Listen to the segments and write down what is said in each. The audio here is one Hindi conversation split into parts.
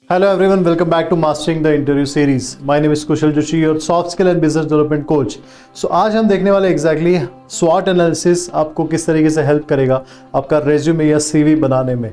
Hello everyone, welcome back to Mastering the Interview series. My name is Kushal Joshi, your soft skill and business development coach. So आज हम देखने वाले exactly SWOT analysis आपको किस तरीके से हेल्प करेगा आपका रेज्यूमे या CV बनाने में.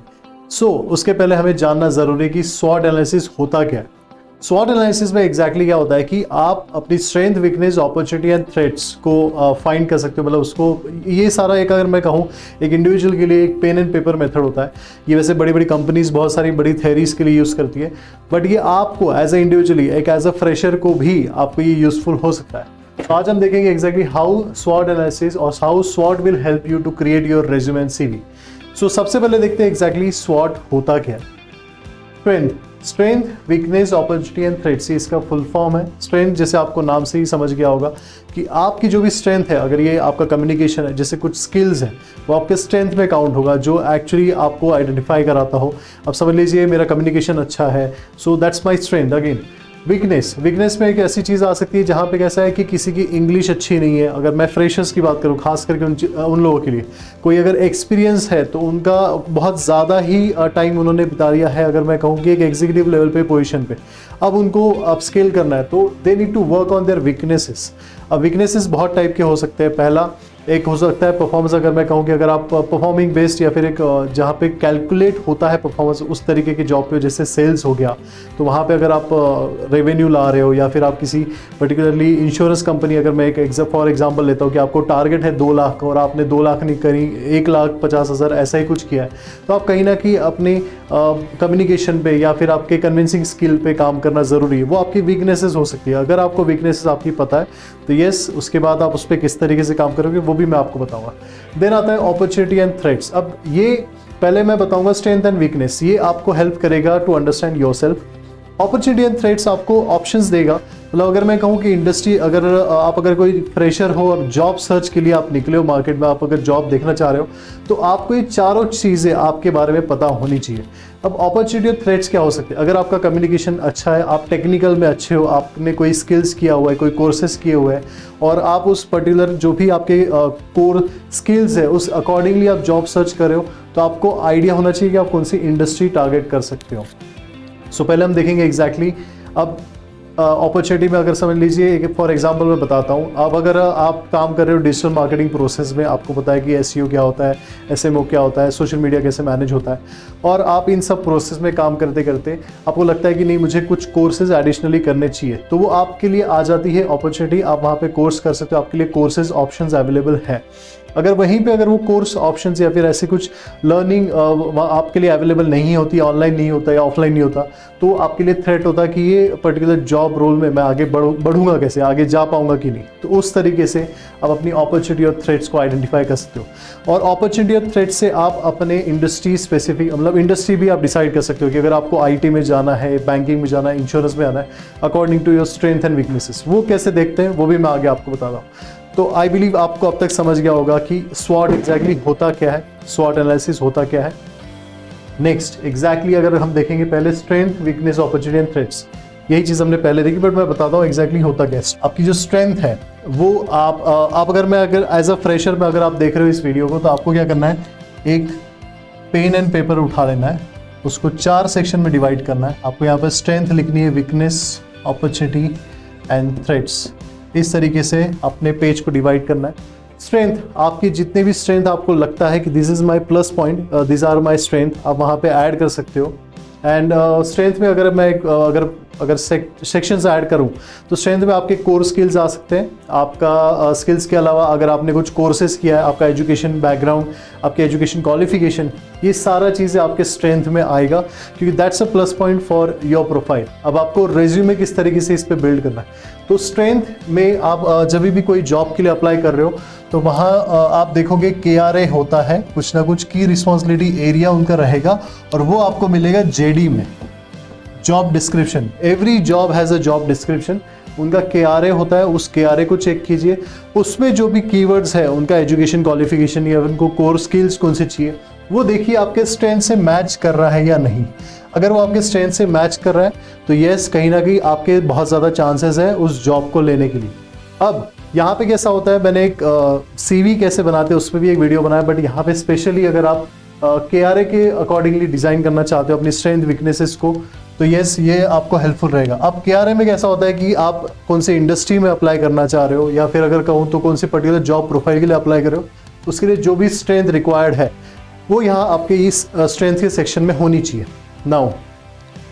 उसके पहले हमें जानना ज़रूरी है कि SWOT analysis होता क्या है. SWOT एनालिसिस में एग्जैक्टली क्या होता है कि आप अपनी strength, weakness, opportunity and threats को फाइंड कर सकते हो. मतलब उसको ये सारा एक, अगर मैं कहूँ, एक इंडिविजुअल के लिए एक पेन एंड पेपर मेथड होता है. ये वैसे बड़ी बड़ी कंपनीज बहुत सारी बड़ी थेरीज के लिए यूज़ करती है, बट ये आपको एज ए इंडिविजुअली, एक एज अ फ्रेशर को भी आपको ये यूजफुल हो सकता है. तो आज हम देखेंगे एग्जैक्टली हाउ SWOT एनालिसिस और how SWOT will help you to create your resume and CV. सबसे पहले देखते हैं एग्जैक्टली SWOT होता क्या है. Strength, weakness, opportunity and threats, इसका फुल फॉर्म है. स्ट्रेंथ जैसे आपको नाम से ही समझ गया होगा कि आपकी जो भी स्ट्रेंथ है, अगर ये आपका कम्युनिकेशन है, जैसे कुछ स्किल्स हैं, वो आपके स्ट्रेंथ में काउंट होगा, जो एक्चुअली आपको आइडेंटिफाई कराता हो. अब समझ लीजिए मेरा कम्युनिकेशन अच्छा है, so that's my strength. Again weakness में एक ऐसी चीज़ आ सकती है जहाँ पे कैसा है कि किसी की इंग्लिश अच्छी नहीं है. अगर मैं फ्रेशर्स की बात करूँ, खास करके उन लोगों के लिए, कोई अगर एक्सपीरियंस है तो उनका बहुत ज़्यादा ही टाइम उन्होंने बिता लिया है, अगर मैं कहूँ कि एक एग्जीक्यूटिव लेवल पे पोजीशन पे, अब उनको अपस्केल करना है, तो they need to work on their weaknesses. अब वीकनेसेस बहुत टाइप के हो सकते हैं. पहला एक हो सकता है परफॉर्मेंस. अगर मैं कहूँ कि अगर आप परफॉर्मिंग बेस्ड या फिर एक जहाँ पे कैलकुलेट होता है परफॉर्मेंस, उस तरीके के जॉब पे, जैसे सेल्स हो गया, तो वहाँ पे अगर आप रेवेन्यू ला रहे हो, या फिर आप किसी पर्टिकुलरली इंश्योरेंस कंपनी, अगर मैं एक फॉर एग्जांपल लेता हूँ कि आपको टारगेट है 2 लाख और आपने 2 लाख नहीं करी, 1,50,000 ऐसा ही कुछ किया है, तो आप कहीं ना कहीं अपनी कम्युनिकेशन पे या फिर आपके कन्विंसिंग स्किल पे काम करना ज़रूरी है. वो आपकी वीकनेसेस हो सकती है. अगर आपको वीकनेसेस आपकी पता है तो येस, उसके बाद आप उस पर किस तरीके से काम करोगे वो भी मैं आपको बताऊंगा. देन आता है अपॉर्चुनिटी एंड थ्रेट्स. अब ये पहले मैं बताऊंगा स्ट्रेंथ एंड वीकनेस, ये आपको हेल्प करेगा to understand yourself. Opportunity and threats आपको ऑप्शंस देगा. मतलब अगर मैं कहूँ कि इंडस्ट्री, अगर कोई फ्रेशर हो और जॉब सर्च के लिए आप निकले हो मार्केट में, आप अगर जॉब देखना चाह रहे हो, तो आपको ये चारों चीज़ें आपके बारे में पता होनी चाहिए. अब अपॉर्चुनिटी और थ्रेट्स क्या हो सकते हैं? अगर आपका कम्युनिकेशन अच्छा है, आप टेक्निकल में अच्छे हो, आपने कोई स्किल्स किया हुआ है, कोई कोर्सेज किए हुए हैं, और आप उस पर्टिकुलर जो भी आपके कोर स्किल्स है उस अकॉर्डिंगली आप जॉब सर्च कर रहे हो, तो आपको आइडिया होना चाहिए कि आप कौन सी इंडस्ट्री टारगेट कर सकते हो. पहले हम देखेंगे एग्जैक्टली. अब अपॉर्चुनिटी में अगर समझ लीजिए, फॉर एग्जांपल मैं बताता हूँ. अब अगर आप काम कर रहे हो डिजिटल मार्केटिंग प्रोसेस में, आपको पता है कि SEO क्या होता है, SMO क्या होता है, सोशल मीडिया कैसे मैनेज होता है, और आप इन सब प्रोसेस में काम करते करते आपको लगता है कि नहीं, मुझे कुछ कोर्सेज एडिशनली करने चाहिए, तो वो आपके लिए आ जाती है अपॉर्चुनिटी. आप वहाँ पे कोर्स कर सकते हो, आपके लिए कोर्सेज ऑप्शंस अवेलेबल है. अगर वहीं पे अगर वो कोर्स ऑप्शंस या फिर ऐसे कुछ लर्निंग आपके लिए अवेलेबल नहीं होती, ऑनलाइन नहीं होता या ऑफलाइन नहीं होता, तो आपके लिए थ्रेट होता है कि ये पर्टिकुलर जॉब रोल में मैं आगे बढ़ूंगा कैसे, आगे जा पाऊंगा कि नहीं. तो उस तरीके से आप अपनी अपॉर्चुनिटी और थ्रेट्स को आइडेंटिफाई कर सकते हो. और अपॉर्चुनिटी और थ्रेट्स से आप अपने इंडस्ट्री स्पेसिफिक, मतलब इंडस्ट्री भी आप डिसाइड कर सकते हो कि अगर आपको IT में जाना है, बैंकिंग में जाना है, इंश्योरेंस में आना है, according to your strength and weaknesses. वो कैसे देखते हैं वो भी मैं आगे आपको बता रहा हूँ. तो आई बिलीव आपको अब तक समझ गया होगा कि SWOT एग्जैक्टली होता क्या है, SWOT एनालिसिस होता क्या है. नेक्स्ट एग्जैक्टली अगर हम देखेंगे, पहले strength, weakness, opportunity and threats, यही चीज़ हमने पहले देखी, बट मैं बताता हूँ एग्जैक्टली होता क्या है. आपकी जो स्ट्रेंथ है वो आप अगर एज अ फ्रेशर में अगर आप देख रहे हो इस वीडियो को, तो आपको क्या करना है, एक पेन एंड पेपर उठा लेना है, उसको 4 सेक्शन में डिवाइड करना है. आपको यहाँ पर स्ट्रेंथ लिखनी है, वीकनेस, अपॉर्चुनिटी एंड थ्रेट्स. इस तरीके से अपने पेज को डिवाइड करना है. स्ट्रेंथ, आपकी जितने भी स्ट्रेंथ आपको लगता है कि this is my plus point, this are my strength, आप वहाँ पे ऐड कर सकते हो. एंड स्ट्रेंथ में अगर मैं अगर सेक्शंस ऐड करूं, तो स्ट्रेंथ में आपके कोर स्किल्स आ सकते हैं. आपका स्किल्स के अलावा अगर आपने कुछ कोर्सेज किया है, आपका एजुकेशन बैकग्राउंड, आपके एजुकेशन क्वालिफिकेशन, ये सारा चीज़ें आपके स्ट्रेंथ में आएगा, क्योंकि that's a plus point for your profile. अब आपको रेज्यूमे किस तरीके से इस पर बिल्ड करना है. तो स्ट्रेंथ में आप जब भी कोई जॉब के लिए अप्लाई कर रहे हो, तो वहाँ आप देखोगे KRA होता है, कुछ ना कुछ की रिस्पॉन्सिबिलिटी एरिया उनका रहेगा, और वो आपको मिलेगा JD में, job description. Every job has a job description. उनका KRA होता है, उस KRA को चेक कीजिए. उसमें जो भी कीवर्ड्स है, उनका एजुकेशन क्वालिफिकेशन या उनको कोर स्किल्स कौन से चाहिए, वो देखिए आपके स्ट्रेंथ से मैच कर रहा है या नहीं. अगर वो आपके स्ट्रेंथ से मैच कर रहा है तो येस, कहीं ना कहीं आपके बहुत ज़्यादा चांसेस है उस जॉब को लेने के लिए. अब यहाँ पे कैसा होता है, मैंने एक CV कैसे बनाते हैं उस पर भी एक वीडियो बनाया, बट यहाँ पे स्पेशली अगर आप KRA के अकॉर्डिंगली डिज़ाइन करना चाहते हो अपनी स्ट्रेंथ वीकनेसेस को, तो यस, ये आपको हेल्पफुल रहेगा। अब KRA में कैसा होता है कि आप कौन सी इंडस्ट्री में अप्लाई करना चाह रहे हो, या फिर अगर कहूँ तो कौन सी पर्टिकुलर जॉब प्रोफाइल के लिए अप्लाई कर रहे हो, उसके लिए जो भी स्ट्रेंथ रिक्वायर्ड है वो यहाँ आपके इस स्ट्रेंथ के सेक्शन में होनी चाहिए। नाउ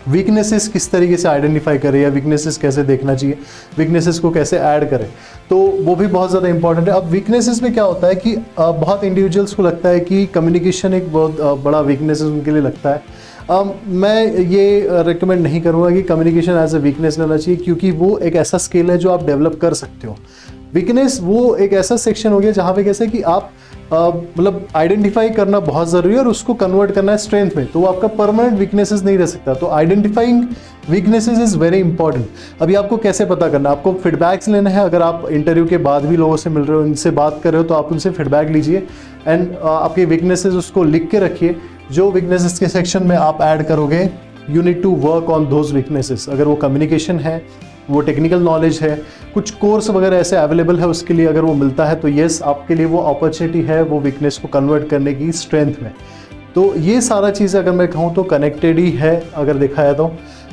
वीकनेसेस किस तरीके से आइडेंटिफाई करें, या वीकनेसेस कैसे देखना चाहिए, वीकनेसेस को कैसे ऐड करें, तो वो भी बहुत ज़्यादा इंपॉर्टेंट है। अब वीकनेसेस में क्या होता है कि बहुत इंडिविजुअल्स को लगता है कि कम्युनिकेशन एक बहुत बड़ा वीकनेस उनके लिए लगता है। मैं ये रिकमेंड नहीं करूँगा कि कम्युनिकेशन एज ए वीकनेस लेना चाहिए, क्योंकि वो एक ऐसा स्किल है जो आप डेवलप कर सकते हो। वीकनेस वो एक ऐसा सेक्शन हो गया जहाँ पे कैसे कि आप मतलब आइडेंटिफाई करना बहुत ज़रूरी है और उसको कन्वर्ट करना है स्ट्रेंथ में, तो वो आपका परमानेंट वीकनेसेस नहीं रह सकता। तो identifying weaknesses is very important. अभी आपको कैसे पता करना है, आपको फीडबैक्स लेना है। अगर आप इंटरव्यू के बाद भी लोगों से मिल रहे हो, उनसे बात कर रहे हो, तो आप उनसे फीडबैक लीजिए एंड आपके वीकनेसेस उसको लिख के रखिए। जो वीकनेसेस के सेक्शन में आप ऐड करोगे, you need to work on those weaknesses. अगर वो कम्युनिकेशन है, वो टेक्निकल नॉलेज है, कुछ कोर्स वगैरह ऐसे अवेलेबल है उसके लिए, अगर वो मिलता है तो येस, आपके लिए वो अपॉर्चुनिटी है वो वीकनेस को कन्वर्ट करने की स्ट्रेंथ में। तो ये सारा चीज़ अगर मैं कहूँ तो कनेक्टेड ही है। अगर देखा है तो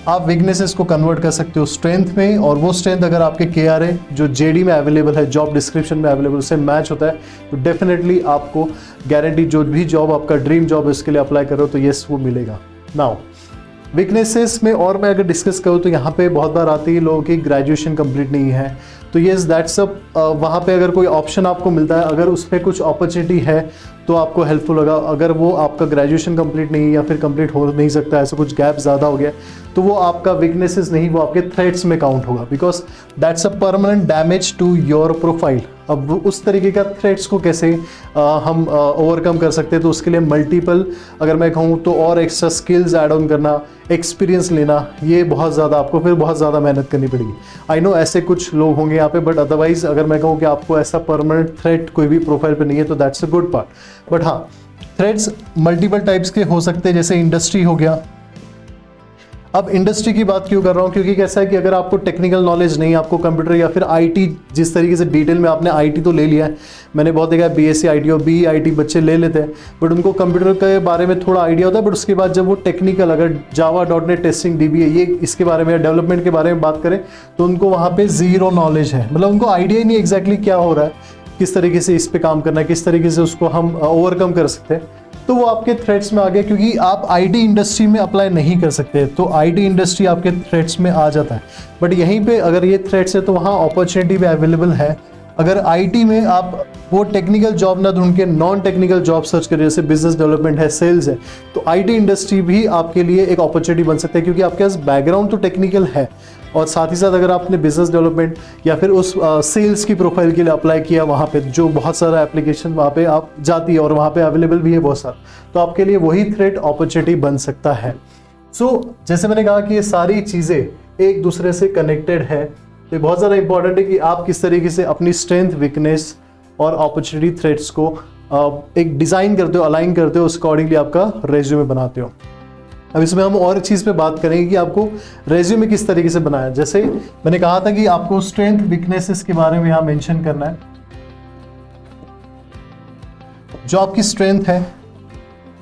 आप वीकनेसेस को कन्वर्ट कर सकते हो स्ट्रेंथ में, और वो स्ट्रेंथ अगर आपके KRA जो JD में अवेलेबल है, जॉब डिस्क्रिप्शन में अवेलेबल, उससे मैच होता है, तो डेफिनेटली आपको गारंटी जो भी जॉब आपका ड्रीम जॉब है उसके लिए अप्लाई करो तो येस वो मिलेगा। नाउ वीकनेसेस में और मैं अगर डिस्कस करूँ तो यहाँ पे बहुत बार आती है लोगों की ग्रेजुएशन कंप्लीट नहीं है, तो येस दैट्स अ वहाँ पे अगर कोई ऑप्शन आपको मिलता है, अगर उस पर कुछ अपॉर्चुनिटी है तो आपको हेल्पफुल होगा। अगर वो आपका ग्रेजुएशन कंप्लीट नहीं है या फिर कंप्लीट हो नहीं सकता, ऐसा कुछ गैप ज़्यादा हो गया, तो वो आपका वीकनेसेस नहीं, वो आपके थ्रेट्स में काउंट होगा, because that's a permanent damage to your profile. अब उस तरीके का थ्रेट्स को कैसे हम ओवरकम कर सकते हैं, तो उसके लिए मल्टीपल, अगर मैं कहूँ तो और एक्स्ट्रा स्किल्स ऐड ऑन करना, एक्सपीरियंस लेना, ये बहुत ज़्यादा आपको फिर बहुत ज़्यादा मेहनत करनी पड़ेगी। आई नो ऐसे कुछ लोग होंगे यहाँ पे, बट अदरवाइज अगर मैं कहूँ कि आपको ऐसा परमानेंट थ्रेट कोई भी प्रोफाइल पे नहीं है तो that's a good part. But हाँ, थ्रेट्स मल्टीपल टाइप्स के हो सकते हैं, जैसे इंडस्ट्री हो गया। अब इंडस्ट्री की बात क्यों कर रहा हूँ, क्योंकि कैसा है कि अगर आपको टेक्निकल नॉलेज नहीं, आपको कंप्यूटर या फिर IT, जिस तरीके से डिटेल में आपने IT तो ले लिया है, मैंने बहुत देखा है BSc IT और BE IT बच्चे ले लेते हैं, बट उनको कंप्यूटर के बारे में थोड़ा आइडिया होता है, बट उसके बाद जब वो टेक्निकल, अगर जावा .NET टेस्टिंग DBA ये इसके बारे में, डेवलपमेंट के बारे में बात करें, तो उनको वहाँ पे ज़ीरो नॉलेज है। मतलब उनको आइडिया ही नहीं एग्जैक्टली क्या हो रहा है, किस तरीके से इस पे काम करना है, किस तरीके से उसको हम ओवरकम कर सकते हैं, तो वो आपके थ्रेट्स में आ गया। क्योंकि आप IT इंडस्ट्री में अप्लाई नहीं कर सकते, तो IT इंडस्ट्री आपके थ्रेट्स में आ जाता है। बट यहीं पे अगर ये थ्रेट्स है तो वहाँ अपॉर्चुनिटी भी अवेलेबल है। अगर IT में आप वो टेक्निकल जॉब ना ढूंढ के नॉन टेक्निकल जॉब सर्च करें, जैसे बिजनेस डेवलपमेंट है, सेल्स है, तो IT इंडस्ट्री भी आपके लिए एक अपॉर्चुनिटी बन सकता है, क्योंकि आपके पास बैकग्राउंड तो टेक्निकल है, और साथ ही साथ अगर आपने बिजनेस डेवलपमेंट या फिर उस सेल्स की प्रोफाइल के लिए अप्लाई किया, वहाँ पे जो बहुत सारा एप्लीकेशन वहाँ पे आप जाती है और वहाँ पे अवेलेबल भी है बहुत सारा, तो आपके लिए वही थ्रेट अपॉर्चुनिटी बन सकता है। जैसे मैंने कहा कि ये सारी चीज़ें एक दूसरे से कनेक्टेड है, तो बहुत ज़्यादा इंपॉर्टेंट है कि आप किस तरीके से अपनी स्ट्रेंथ, वीकनेस और अपॉर्चुनिटी थ्रेट्स को एक डिज़ाइन करते हो, अलाइन करते हो, उस अकॉर्डिंगली आपका रेज्यूमे बनाते हो। अब इसमें हम और चीज़ पे बात करेंगे कि आपको रेज्यूमे किस तरीके से बनाया। जैसे मैंने कहा था कि आपको स्ट्रेंथ, वीकनेसेस के बारे में यहाँ मेंशन करना है। जो आपकी स्ट्रेंथ है,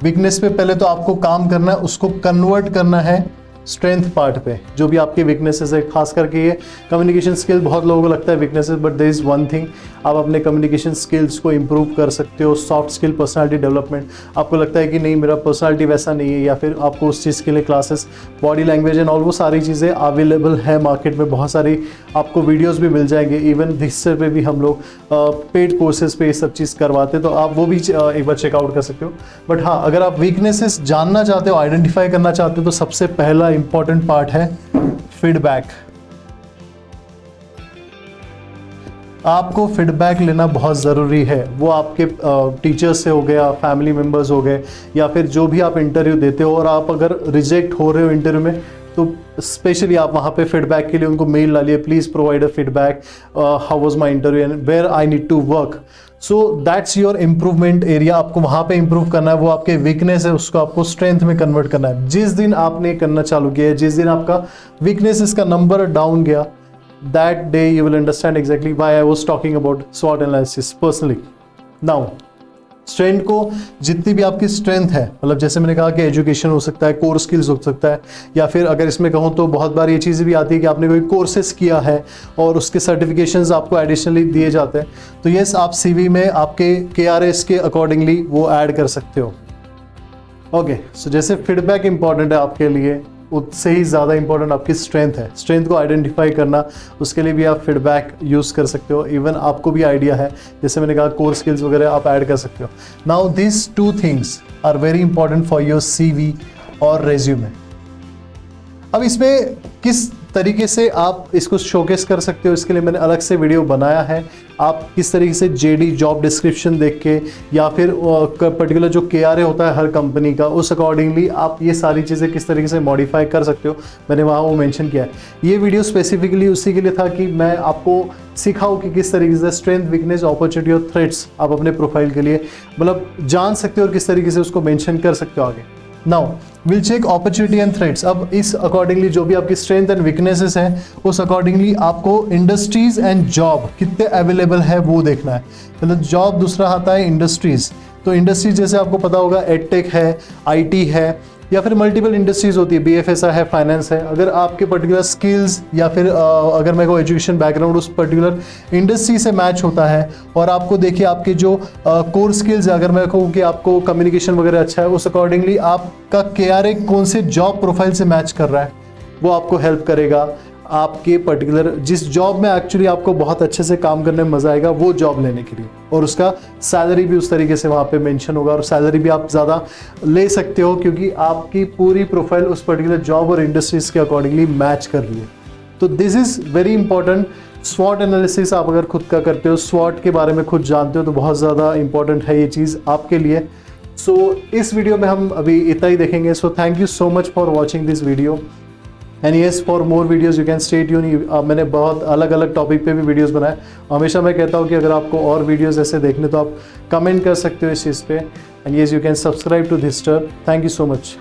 वीकनेस पे पहले तो आपको काम करना है, उसको कन्वर्ट करना है स्ट्रेंथ पार्ट पे। जो भी आपकी वीकनेसेस है, खास करके ये कम्युनिकेशन स्किल, बहुत लोगों को लगता है weaknesses, but there is one thing, आप अपने कम्युनिकेशन स्किल्स को इंप्रूव कर सकते हो। सॉफ्ट स्किल, पर्सनालिटी डेवलपमेंट, आपको लगता है कि नहीं मेरा पर्सनालिटी वैसा नहीं है, या फिर आपको उस चीज़ के लिए classes, body language and all, वो सारी चीज़ें अवेलेबल है मार्केट में, बहुत सारी आपको वीडियोज़ भी मिल जाएंगे। इवन हिस्से पे भी हम लोग पेड कोर्सेज पे ये सब चीज़ करवाते, तो आप वो भी एक बार चेकआउट कर सकते हो। बट हाँ, अगर आप वीकनेसेस जानना चाहते हो, आइडेंटिफाई करना चाहते हो, तो सबसे पहला इंपॉर्टेंट पार्ट है फीडबैक। आपको फीडबैक लेना बहुत ज़रूरी है। वो आपके टीचर्स से हो गया, फैमिली मेम्बर्स हो गए, या फिर जो भी आप इंटरव्यू देते हो, और आप अगर रिजेक्ट हो रहे हो इंटरव्यू में, तो स्पेशली आप वहाँ पे फीडबैक के लिए उनको मेल डालिए, please provide a feedback, how was my interview and where I need to work. So that's your improvement area. आपको वहाँ पे इम्प्रूव करना है। वो आपके वीकनेस है, उसको आपको स्ट्रेंथ में कन्वर्ट करना है। जिस दिन आपने करना चालू किया है, जिस दिन आपका वीकनेसेस का नंबर डाउन गया, that day you will understand exactly why I was talking about SWOT analysis personally. Now, strength को जितनी भी आपकी स्ट्रेंथ है, मतलब जैसे मैंने कहा कि एजुकेशन हो सकता है, कोर स्किल्स हो सकता है, या फिर अगर इसमें कहूँ तो बहुत बार ये चीज़ें भी आती है कि आपने कोई कोर्सेस किया है और उसके सर्टिफिकेशंस आपको एडिशनली दिए जाते हैं, तो यस आप CV में आपके KRS के अकॉर्डिंगली वो ऐड कर सकते हो। ओके, सो जैसे फीडबैक इंपॉर्टेंट है आपके लिए, उससे ही ज़्यादा इंपॉर्टेंट आपकी स्ट्रेंथ है। स्ट्रेंथ को आइडेंटिफाई करना, उसके लिए भी आप फीडबैक यूज़ कर सकते हो। इवन आपको भी आइडिया है, जैसे मैंने कहा कोर स्किल्स वगैरह आप ऐड कर सकते हो। Now this 2 things are very important for your CV और रेज्यूमे। अब इसमें किस तरीके से आप इसको शोकेस कर सकते हो, इसके लिए मैंने अलग से वीडियो बनाया है। आप किस तरीके से JD जॉब डिस्क्रिप्शन देख के या फिर पर्टिकुलर जो KRA होता है हर कंपनी का, उस अकॉर्डिंगली आप ये सारी चीज़ें किस तरीके से मॉडिफाई कर सकते हो, मैंने वहाँ वो मेंशन किया है। ये वीडियो स्पेसिफिकली उसी के लिए था कि मैं आपको सिखाऊं कि किस तरीके से स्ट्रेंथ, वीकनेस, अपॉर्चुनिटी और थ्रेट्स आप अपने प्रोफाइल के लिए मतलब जान सकते हो और किस तरीके से उसको मेंशन कर सकते हो आगे। Now will check opportunity and threats. अब इस अकॉर्डिंगली जो भी आपकी स्ट्रेंथ एंड वीकनेसेस हैं, उस अकॉर्डिंगली आपको इंडस्ट्रीज एंड जॉब कितने अवेलेबल है वो देखना है। मतलब जॉब दूसरा आता है इंडस्ट्रीज, तो इंडस्ट्रीज जैसे आपको पता होगा एडटेक है, IT है, या फिर मल्टीपल इंडस्ट्रीज होती है, BFSI है, फाइनेंस है। अगर आपके पर्टिकुलर स्किल्स या फिर अगर मेरे को एजुकेशन बैकग्राउंड उस पर्टिकुलर इंडस्ट्री से मैच होता है और आपको देखिए आपके जो कोर स्किल्स है, अगर मैं कहूँ कि आपको कम्युनिकेशन वगैरह अच्छा है, उस अकॉर्डिंगली आपका KRA कौन से जॉब प्रोफाइल से मैच कर रहा है, वो आपको हेल्प करेगा आपके पर्टिकुलर जिस जॉब में एक्चुअली आपको बहुत अच्छे से काम करने में मजा आएगा वो जॉब लेने के लिए, और उसका सैलरी भी उस तरीके से वहाँ पे मेंशन होगा, और सैलरी भी आप ज़्यादा ले सकते हो क्योंकि आपकी पूरी प्रोफाइल उस पर्टिकुलर जॉब और इंडस्ट्रीज के अकॉर्डिंगली मैच कर रही है। तो दिस इज़ वेरी इंपॉर्टेंट। स्वॉट एनालिसिस आप अगर खुद का करते हो, स्वॉट के बारे में खुद जानते हो, तो बहुत ज़्यादा इंपॉर्टेंट है ये चीज़ आपके लिए। सो इस वीडियो में हम अभी इतना ही देखेंगे। So thank you so much for watching this video and yes for more videos you can stay tune. मैंने बहुत अलग अलग टॉपिक पे भी वीडियोस बनाए। हमेशा मैं कहता हूँ कि अगर आपको और वीडियोस ऐसे देखने तो आप कमेंट कर सकते हो इस चीज़ पे। And yes you can subscribe to this term. Thank you so much.